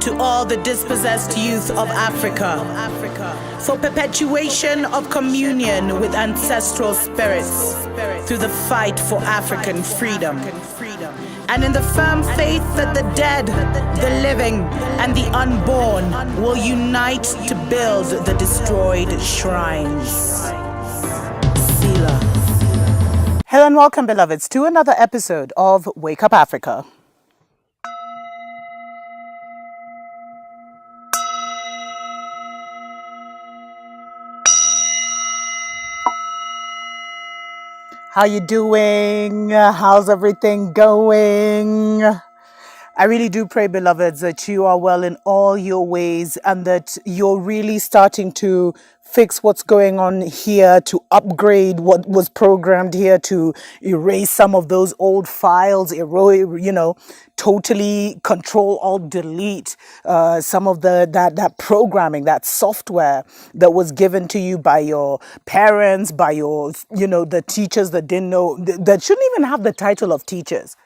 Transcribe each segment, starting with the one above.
to all the dispossessed youth of Africa, for perpetuation of communion with ancestral spirits through the fight for African freedom, and in the firm faith that the dead, the living, and the unborn will unite to build the destroyed shrines. Selah. Hello and welcome, beloveds, to another episode of Wake Up Africa. How you doing? How's everything going? I really do pray, beloveds, that you are well in all your ways and that you're really starting to fix what's going on here, to upgrade what was programmed here, to erase some of those old files, totally control, alt, delete some of that programming, that software that was given to you by your parents, by your, the teachers that didn't know, that shouldn't even have the title of teachers.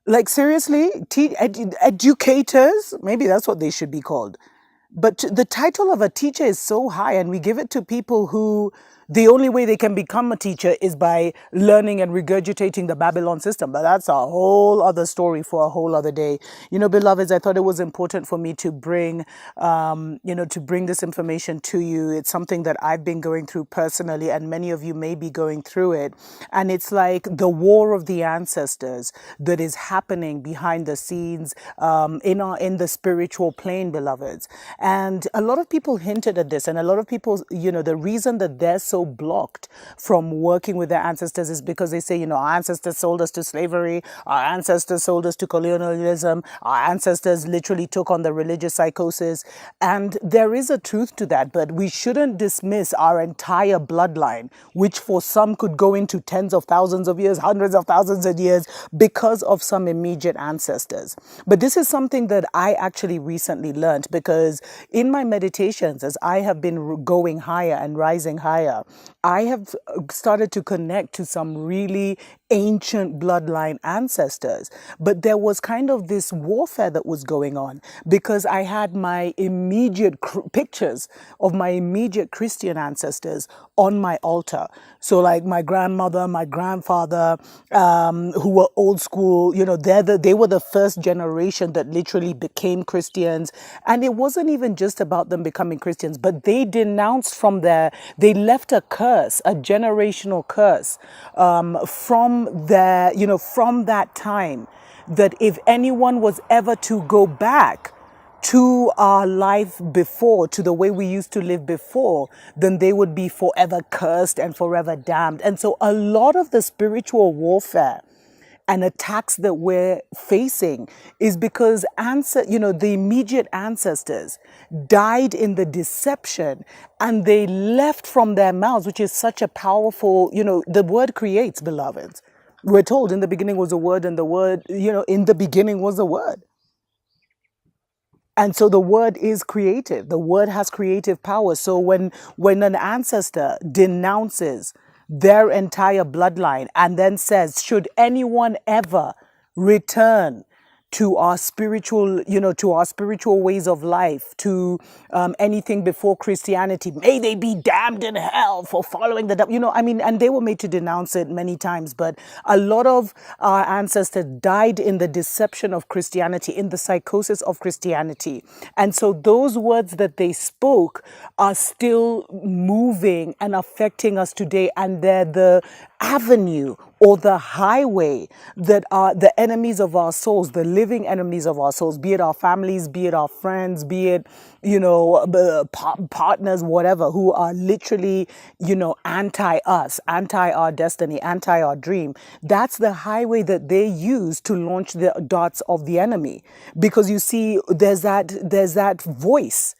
Like, seriously, educators, maybe that's what they should be called. But the title of a teacher is so high, and we give it to people who the only way they can become a teacher is by learning and regurgitating the Babylon system. But that's a whole other story for a whole other day. Beloveds, I thought it was important for me to bring, this information to you. It's something that I've been going through personally, and many of you may be going through it. And it's like the war of the ancestors that is happening behind the scenes in the spiritual plane, beloveds. And a lot of people hinted at this, and a lot of people, the reason that they're so blocked from working with their ancestors is because they say, our ancestors sold us to slavery, our ancestors sold us to colonialism, our ancestors literally took on the religious psychosis. And there is a truth to that, but we shouldn't dismiss our entire bloodline, which for some could go into tens of thousands of years, hundreds of thousands of years, because of some immediate ancestors. But this is something that I actually recently learned, because in my meditations, as I have been going higher and rising higher, I have started to connect to some really ancient bloodline ancestors. But there was kind of this warfare that was going on, because I had my immediate pictures of my immediate Christian ancestors on my altar. So like my grandmother, my grandfather, who were old school, they were the first generation that literally became Christians. And it wasn't even just about them becoming Christians, but they denounced they left a curse, a generational curse, from that time, that if anyone was ever to go back to our life before, to the way we used to live before, then they would be forever cursed and forever damned. And so a lot of the spiritual warfare and attacks that we're facing is because the immediate ancestors died in the deception, and they left from their mouths, which is such a powerful, the word creates, beloveds. We're told in the beginning was a word, and the word, in the beginning was a word. And so the word is creative. The word has creative power. So when an ancestor denounces their entire bloodline and then says, should anyone ever return to our spiritual, ways of life, to anything before Christianity, may they be damned in hell for following and they were made to denounce it many times. But a lot of our ancestors died in the deception of Christianity, in the psychosis of Christianity. And so those words that they spoke are still moving and affecting us today. And they're the avenue or the highway that are the enemies of our souls, the living enemies of our souls, be it our families, be it our friends, be it, partners, whatever, who are literally, anti us, anti our destiny, anti our dream. That's the highway that they use to launch the darts of the enemy. Because you see, there's that voice.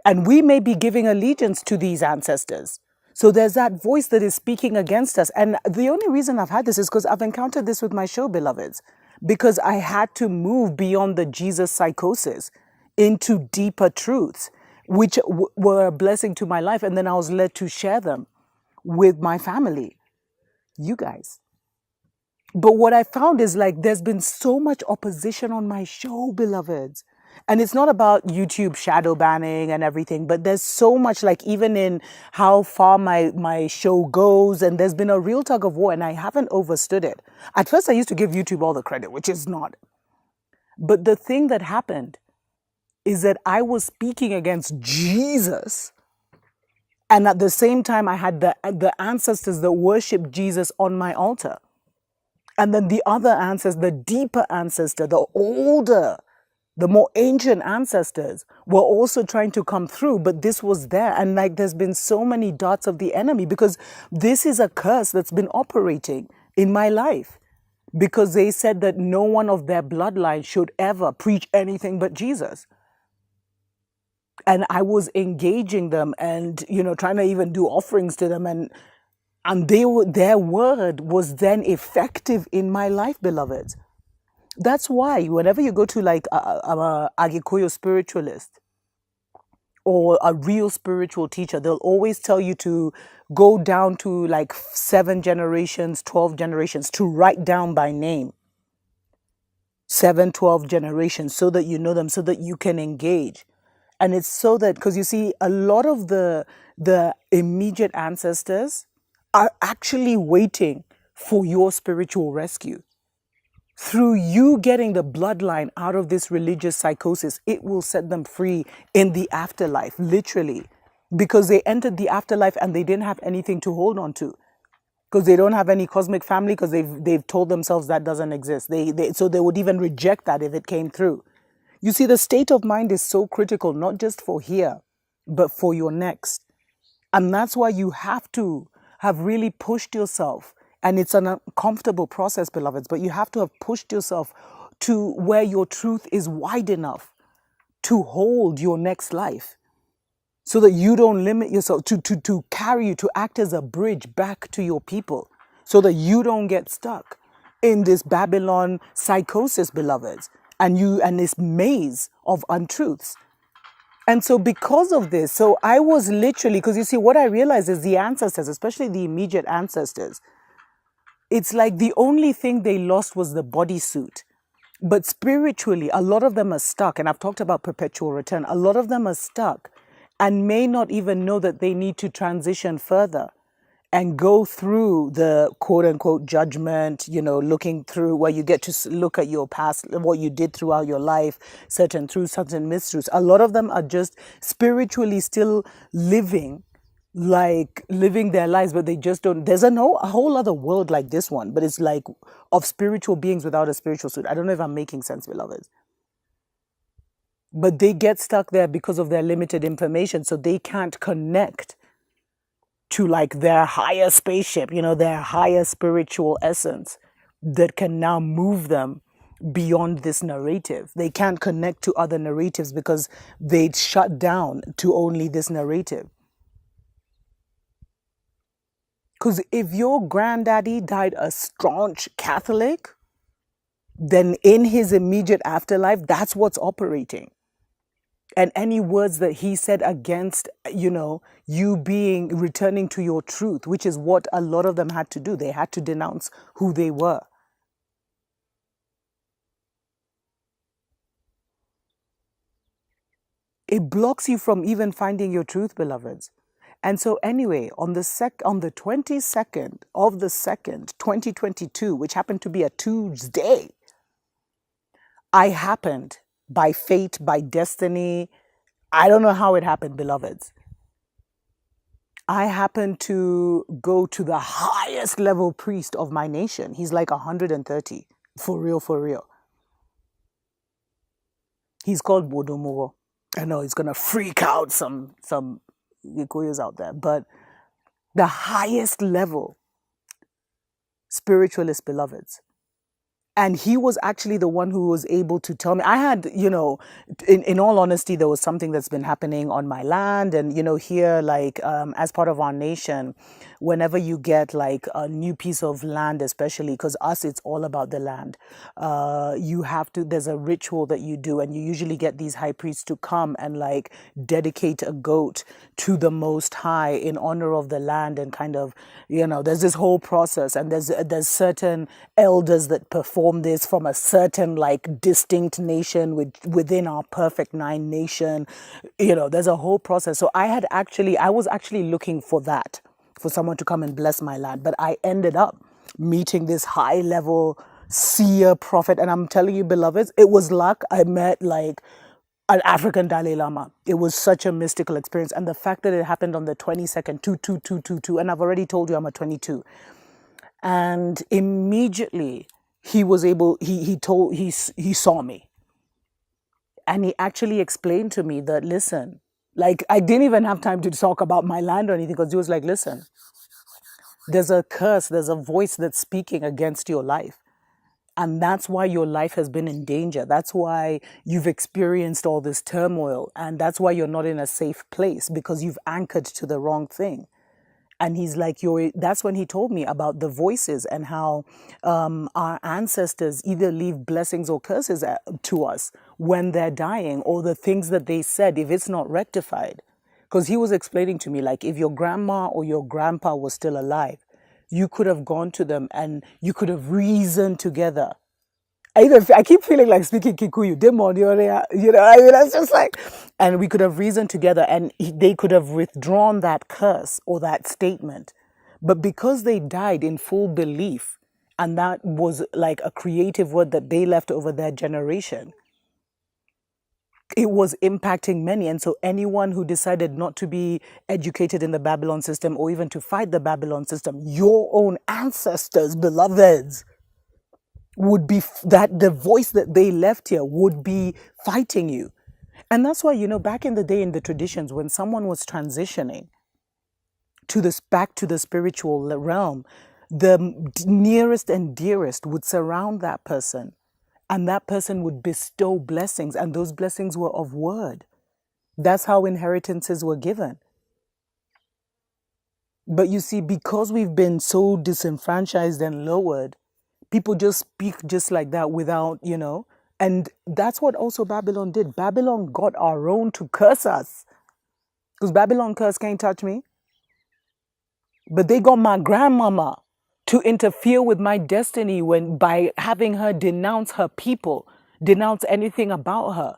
And we may be giving allegiance to these ancestors. So there's that voice that is speaking against us. And the only reason I've had this is because I've encountered this with my show, beloveds, because I had to move beyond the Jesus psychosis into deeper truths, which were a blessing to my life. And then I was led to share them with my family, you guys. But what I found is like there's been so much opposition on my show, beloveds. And it's not about YouTube shadow banning and everything, but there's so much, like, even in how far my show goes, and there's been a real tug of war, and I haven't overstood it. At first I used to give YouTube all the credit, which is not. But the thing that happened is that I was speaking against Jesus, and at the same time I had the ancestors that worship Jesus on my altar. And then the other ancestors, the deeper ancestor, the older, the more ancient ancestors were also trying to come through, but this was there. And like there's been so many darts of the enemy, because this is a curse that's been operating in my life, because they said that no one of their bloodline should ever preach anything but Jesus. And I was engaging them and, trying to even do offerings to them, and their word was then effective in my life, beloveds. That's why whenever you go to like a Agikoyo spiritualist or a real spiritual teacher, they'll always tell you to go down to like 7 generations, 12 generations, to write down by name 7, 12 generations, so that you know them, so that you can engage. And it's so that, because you see, a lot of the immediate ancestors are actually waiting for your spiritual rescue. Through you getting the bloodline out of this religious psychosis, it will set them free in the afterlife, literally. Because they entered the afterlife and they didn't have anything to hold on to. Because they don't have any cosmic family, because they've told themselves that doesn't exist. So they would even reject that if it came through. You see, the state of mind is so critical, not just for here, but for your next. And that's why you have to have really pushed yourself. And it's an uncomfortable process, beloveds, but you have to have pushed yourself to where your truth is wide enough to hold your next life, so that you don't limit yourself, to carry you, to act as a bridge back to your people, so that you don't get stuck in this Babylon psychosis, beloveds, and this maze of untruths. And so because of this, so I was literally, because you see, what I realized is the ancestors, especially the immediate ancestors, it's like the only thing they lost was the bodysuit. But spiritually, a lot of them are stuck. And I've talked about perpetual return. A lot of them are stuck and may not even know that they need to transition further and go through the quote unquote judgment, looking through where you get to look at your past, what you did throughout your life, certain truths, certain mistruths. A lot of them are just spiritually still living their lives, but they just don't. There's a whole other world like this one, but it's like of spiritual beings without a spiritual suit. I don't know if I'm making sense, beloveds. But they get stuck there because of their limited information, so they can't connect to like their higher spaceship, their higher spiritual essence that can now move them beyond this narrative. They can't connect to other narratives because they'd shut down to only this narrative. Because if your granddaddy died a staunch Catholic, then in his immediate afterlife, that's what's operating. And any words that he said against, you returning to your truth, which is what a lot of them had to do. They had to denounce who they were. It blocks you from even finding your truth, beloveds. And so anyway, on the 22nd of the 2nd, 2022, which happened to be a Tuesday, I happened, by fate, by destiny, I don't know how it happened, beloveds. I happened to go to the highest level priest of my nation. He's like 130, for real, for real. He's called Bodomowo. I know it's gonna freak out some Gikoyos out there, but the highest level spiritualist, beloveds. And he was actually the one who was able to tell me. I had, in all honesty, there was something that's been happening on my land. And, here, like, as part of our nation, whenever you get like a new piece of land, especially because us, it's all about the land. You have to, there's a ritual that you do, and you usually get these high priests to come and like dedicate a goat to the Most High in honor of the land, and kind of, there's this whole process, and there's certain elders that perform this from a certain like distinct nation within our perfect nine nation. There's a whole process. So I was actually looking for that, for someone to come and bless my land, but I ended up meeting this high level seer prophet, and I'm telling you, beloveds, it was luck. I met like an African Dalai Lama. It was such a mystical experience, and the fact that it happened on the 22nd, 22222, and I've already told you I'm a 22, and immediately he was able. He saw me, and he actually explained to me that, listen, like, I didn't even have time to talk about my land or anything, because he was like, listen, there's a curse, there's a voice that's speaking against your life. And that's why your life has been in danger. That's why you've experienced all this turmoil. And that's why you're not in a safe place, because you've anchored to the wrong thing. And he's like, that's when he told me about the voices, and how our ancestors either leave blessings or curses to us when they're dying, or the things that they said, if it's not rectified. Because he was explaining to me, like, if your grandma or your grandpa was still alive, you could have gone to them and you could have reasoned together. I keep feeling like speaking Kikuyu. It's just like, and we could have reasoned together, and they could have withdrawn that curse or that statement. But because they died in full belief, and that was like a creative word that they left over their generation, it was impacting many. And so anyone who decided not to be educated in the Babylon system, or even to fight the Babylon system, your own ancestors, beloveds, would be that the voice that they left here would be fighting you. And that's why, back in the day in the traditions, when someone was transitioning to this back to the spiritual realm, the nearest and dearest would surround that person, and that person would bestow blessings, and those blessings were of word. That's how inheritances were given. But you see, because we've been so disenfranchised and lowered, people just speak just like that without, and that's what also Babylon did. Babylon got our own to curse us, because Babylon curse can't touch me. But they got my grandmama to interfere with my destiny by having her denounce her people, denounce anything about her,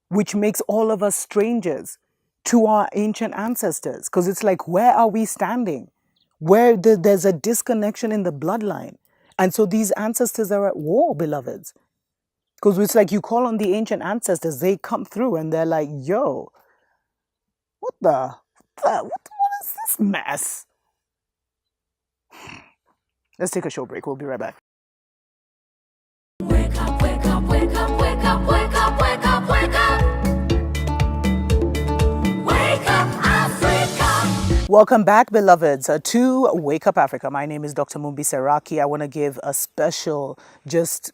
which makes all of us strangers to our ancient ancestors. Because it's like, where are we standing? There's a disconnection in the bloodline. And so these ancestors are at war, beloveds. Because it's like, you call on the ancient ancestors, they come through and they're like, yo, what is this mess? Let's take a short break. We'll be right back. Wake up, wake up, wake up, wake up, wake up, wake up, wake up. Wake up, Africa. Welcome back, beloveds, to Wake Up Africa. My name is Dr. Mumbi Seraki. I want to give a special, just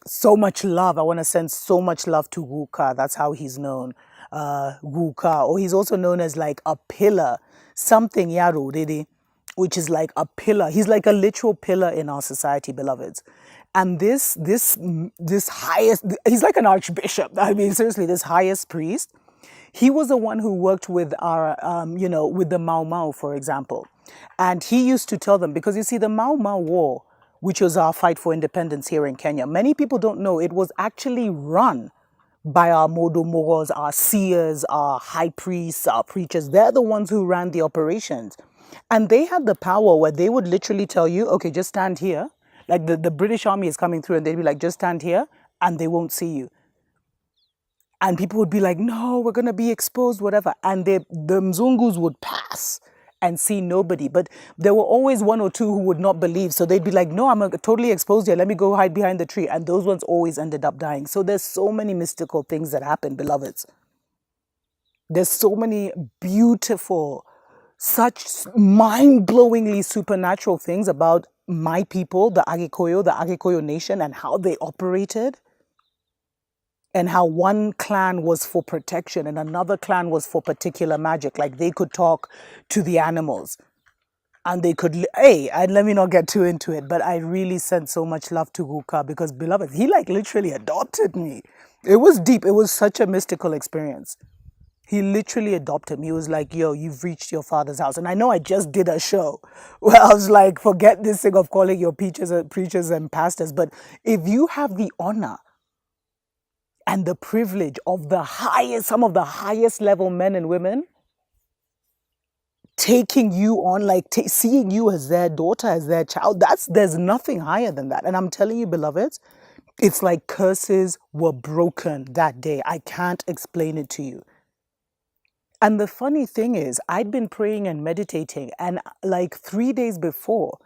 so much love. I want to send so much love to Wuka. That's how he's known. Wuka, or he's also known as like a pillar, something Yaru, Didi, which is like a pillar. He's like a literal pillar in our society, beloveds. And this highest, he's like an archbishop. I mean, seriously, this highest priest, he was the one who worked with our, with the Mau Mau, for example. And he used to tell them, because you see, the Mau Mau War, which was our fight for independence here in Kenya, many people don't know it was actually run by our Modomogos, our seers, our high priests, our preachers. They're the ones who ran the operations. And they had the power where they would literally tell you, okay, just stand here. Like the British army is coming through, and they'd be like, just stand here, and they won't see you. And people would be like, no, we're going to be exposed, whatever. And the Mzungus would pass and see nobody. But there were always one or two who would not believe. So they'd be like, no, I'm totally exposed here. Let me go hide behind the tree. And those ones always ended up dying. So there's so many mystical things that happen, beloveds. There's so many beautiful, such mind-blowingly supernatural things about my people, the Agikoyo nation, and how they operated. And how one clan was for protection and another clan was for particular magic. Like they could talk to the animals. And they could, hey, and let me not get too into it, but I really sent so much love to Guka because, beloved, he like literally adopted me. It was deep. It was such a mystical experience. He literally adopted me. He was like, yo, you've reached your father's house. And I know I just did a show where I was like, forget this thing of calling your preachers and pastors. But if you have the honor and the privilege of some of the highest level men and women taking you on, like seeing you as their daughter, as their child, there's nothing higher than that. And I'm telling you, beloveds, it's like curses were broken that day. I can't explain it to you. And the funny thing is, I'd been praying and meditating, and like 3 days before,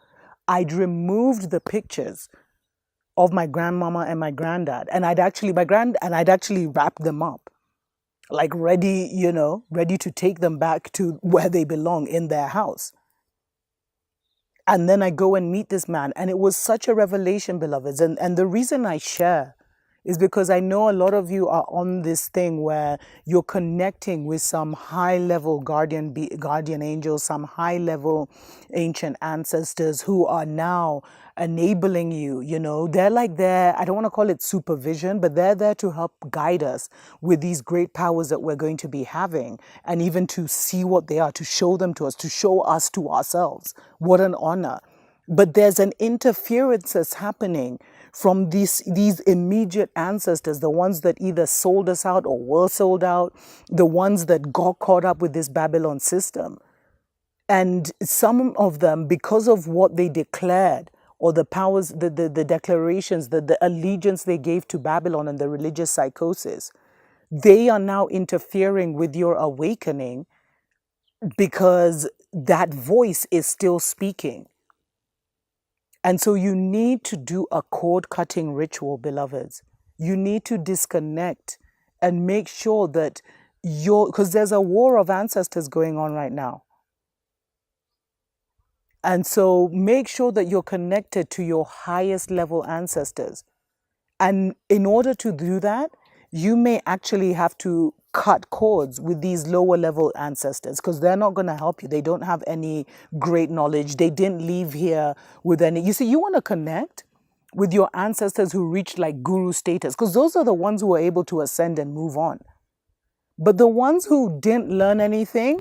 I'd removed the pictures of my grandmama and my granddad, and I'd actually wrapped them up, like ready, ready to take them back to where they belong in their house. And then I go and meet this man, and it was such a revelation, beloveds. And the reason I share is because I know a lot of you are on this thing where you're connecting with some high level guardian angels, some high level ancient ancestors who are now enabling you. They're like there, I don't want to call it supervision, but they're there to help guide us with these great powers that we're going to be having, and even to see what they are, to show them to us, to show us to ourselves. What an honor. But there's an interference that's happening from these immediate ancestors, the ones that either sold us out or were sold out, the ones that got caught up with this Babylon system. And some of them, because of what they declared, or the powers, the declarations, the allegiance they gave to Babylon and the religious psychosis, they are now interfering with your awakening because that voice is still speaking. And so you need to do a cord cutting ritual, beloveds. You need to disconnect and make sure that because there's a war of ancestors going on right now. And so make sure that you're connected to your highest level ancestors. And in order to do that, you may actually have to cut cords with these lower level ancestors because they're not going to help you. They don't have any great knowledge. They didn't leave here with any. You see, you want to connect with your ancestors who reached like guru status because those are the ones who are able to ascend and move on. But the ones who didn't learn anything,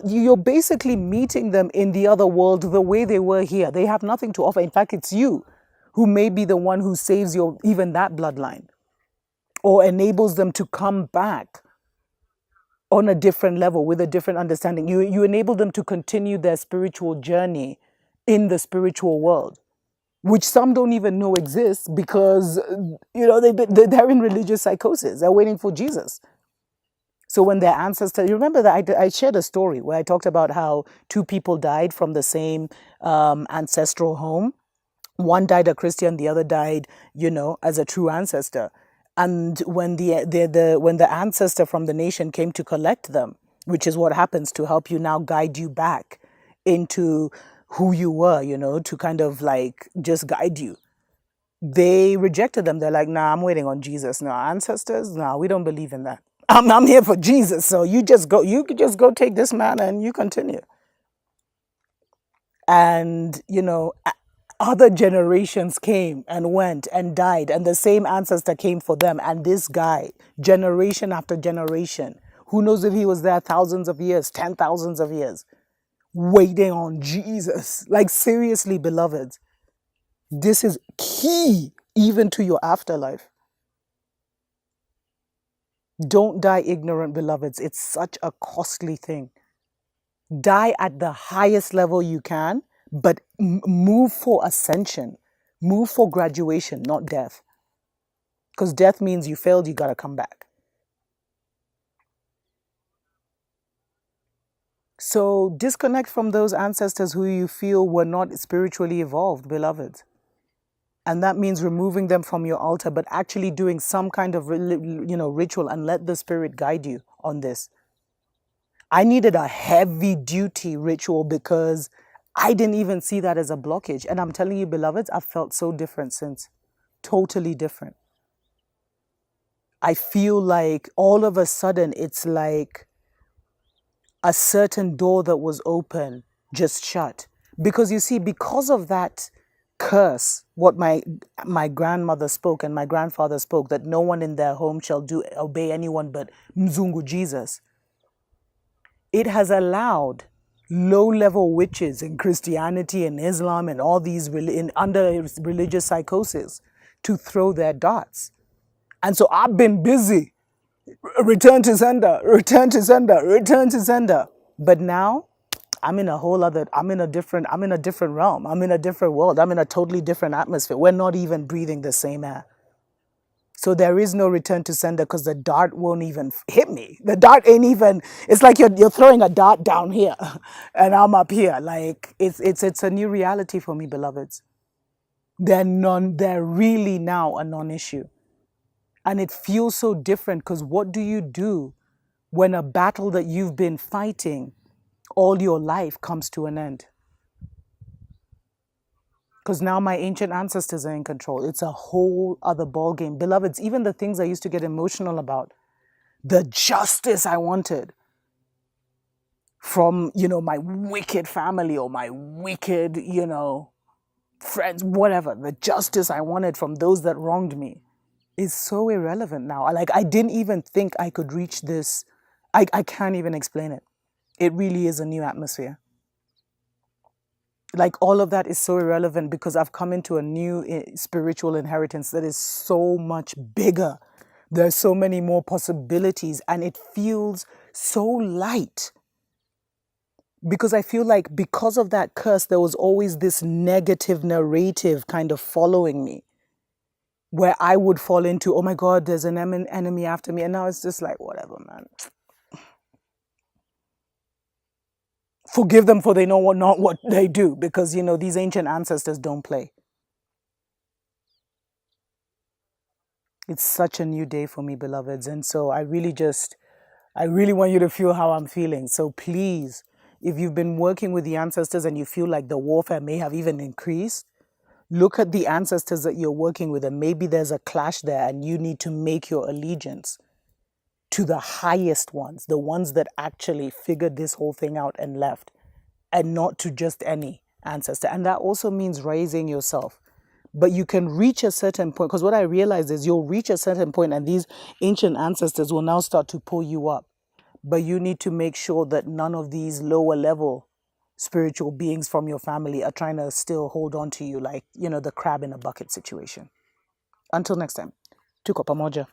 you're basically meeting them in the other world the way they were here. They have nothing to offer. In fact, it's you who may be the one who saves even that bloodline or enables them to come back on a different level with a different understanding. You enable them to continue their spiritual journey in the spiritual world, which some don't even know exists because, they're in religious psychosis. They're waiting for Jesus. So when their ancestors, you remember that I shared a story where I talked about how two people died from the same ancestral home. One died a Christian, the other died, as a true ancestor. And when the ancestor from the nation came to collect them, which is what happens to help you now guide you back into who you were, to kind of like just guide you, they rejected them. They're like, nah, I'm waiting on Jesus. No, ancestors, nah, we don't believe in that. I'm here for Jesus. So you could just go take this man and you continue. And, other generations came and went and died, and the same ancestor came for them. And this guy, generation after generation, who knows if he was there thousands of years, 10,000s of years, waiting on Jesus. Like, seriously, beloveds, this is key even to your afterlife. Don't die ignorant, beloveds. It's such a costly thing. Die at the highest level you can, but move for ascension. Move for graduation, not death. Because death means you failed, you got to come back. So disconnect from those ancestors who you feel were not spiritually evolved, beloveds. And that means removing them from your altar, but actually doing some kind of ritual, and let the Spirit guide you on this. I needed a heavy duty ritual because I didn't even see that as a blockage. And I'm telling you, beloveds, I've felt so different since. Totally different. I feel like all of a sudden it's like a certain door that was open just shut. Because you see, because of that curse, what my grandmother spoke and my grandfather spoke, that no one in their home shall obey anyone but Mzungu Jesus, it has allowed low-level witches in Christianity and Islam and all these under religious psychosis to throw their darts. And so I've been busy. Return to sender, return to sender, return to sender. But now I'm in a different realm. I'm in a different world. I'm in a totally different atmosphere. We're not even breathing the same air. So there is no return to sender because the dart won't even hit me. The dart ain't even, it's like you're throwing a dart down here and I'm up here. Like it's a new reality for me, beloveds. They're really now a non-issue. And it feels so different because what do you do when a battle that you've been fighting all your life comes to an end? Because now my ancient ancestors are in control. It's a whole other ballgame. Beloveds, even the things I used to get emotional about, the justice I wanted from, my wicked family or my wicked, friends, whatever, the justice I wanted from those that wronged me is so irrelevant now. Like, I didn't even think I could reach this. I can't even explain it. It really is a new atmosphere. Like, all of that is so irrelevant because I've come into a new spiritual inheritance that is so much bigger. There's so many more possibilities and it feels so light. Because I feel like because of that curse, there was always this negative narrative kind of following me where I would fall into, oh my God, there's an enemy after me. And now it's just like, whatever, man. Forgive them for they know not what they do, because, these ancient ancestors don't play. It's such a new day for me, beloveds. And so I really want you to feel how I'm feeling. So please, if you've been working with the ancestors and you feel like the warfare may have even increased, look at the ancestors that you're working with and maybe there's a clash there and you need to make your allegiance to the highest ones, the ones that actually figured this whole thing out and left, and not to just any ancestor. And that also means raising yourself. But you can reach a certain point, because what I realized is you'll reach a certain point and these ancient ancestors will now start to pull you up. But you need to make sure that none of these lower level spiritual beings from your family are trying to still hold on to you like, the crab in a bucket situation. Until next time, tuko pamoja.